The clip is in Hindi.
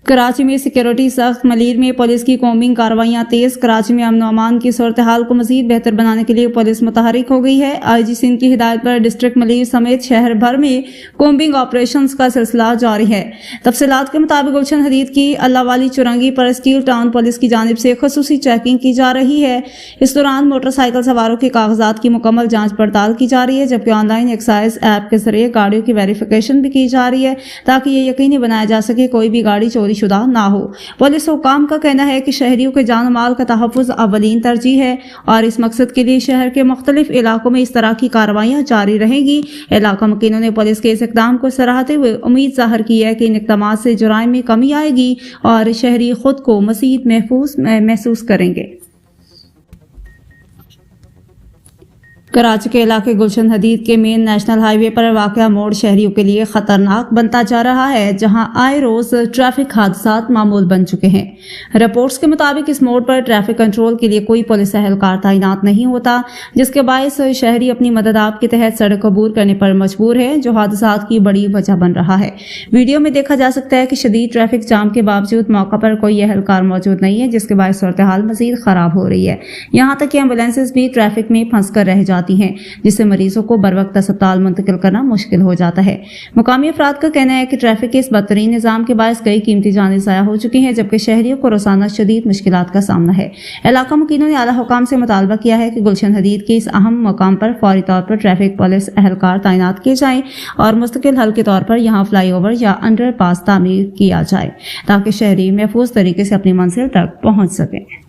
कराची में सिक्योरिटी सख्त, मलीर में पुलिस की कॉम्बिंग कार्रवाइयां तेज। कराची में अमन अमान की सूरत हाल को मजीद बेहतर बनाने के लिए पुलिस मुतहरिक हो गई है। आईजी सिंध की हिदायत पर डिस्ट्रिक्ट मलीर समेत शहर भर में कॉम्बिंग ऑपरेशंस का सिलसिला जारी है। तफसीलात के मुताबिक गुलशन हदीद की अल्लाहवाली चुरंगी पर स्टील टाउन पुलिस की जानिब से खुसूसी चेकिंग की जा रही है। इस दौरान मोटरसाइकिल सवारों के कागजात की मुकम्मल जाँच पड़ताल की जा रही है, जबकि ऑनलाइन एक्साइज ऐप के जरिए गाड़ियों की वेरिफिकेशन भी की जा रही है ताकि ये यकीनी बनाया जा सके कोई भी गाड़ी चोरी शुदा ना हो। पुलिस हुकाम का कहना है कि शहरियों के जान माल का तहफ़्फ़ुज़ अव्वलीन तरजीह है और इस मकसद के लिए शहर के मुख्तलिफ इलाकों में इस तरह की कार्रवाइयाँ जारी रहेंगी। इलाका मुकीनों ने पुलिस के इस इक़दाम को सराहते हुए उम्मीद ज़ाहिर की है कि इन इक़दामात से जुराइम में कमी आएगी और शहरी खुद को मज़ीद महफूज महसूस करेंगे। कराची के इलाके गुलशन हदीद के मेन नेशनल हाईवे पर वाक़या मोड़ शहरियों के लिए खतरनाक बनता जा रहा है, जहां आए रोज ट्रैफिक हादसात मामूल बन चुके हैं। रिपोर्ट्स के मुताबिक इस मोड़ पर ट्रैफिक कंट्रोल के लिए कोई पुलिस एहलकार तैनात नहीं होता, जिसके बायस शहरी अपनी मदद आप के तहत सड़क अबूर करने पर मजबूर है, जो हादसात की बड़ी वजह बन रहा है। वीडियो में देखा जा सकता है कि शदीद ट्रैफिक जाम के बावजूद मौका पर कोई एहलकार मौजूद नहीं है, जिसके बायस सूरत हाल मजीद खराब हो रही है। यहाँ तक कि एम्बुलेंसेज भी ट्रैफिक में फंस कर रह जाती हैं, जिससे मरीजों को बर वक्त अस्पताल मुंतकिल करना मुश्किल हो जाता है। मुकामी अफराद का कहना है कि ट्रैफिक के इस बदतरीन निजाम के बायस कई कीमती जानें ज़ाया हो चुकी हैं, जबकि शहरियों को रोजाना शदीद मुश्किलात का सामना है। इलाका मुकीनों ने आला हुकाम से मुतालबा किया है कि गुलशन हदीद के इस अहम मकाम पर फौरी तौर पर ट्रैफिक पुलिस एहलकार तैनात किए जाएं और मुस्तकिल हल के तौर पर यहाँ फ्लाईओवर या अंडर पास तामीर किया जाए ताकि शहरी महफूज तरीके से अपनी मंजिल तक पहुँच सकें।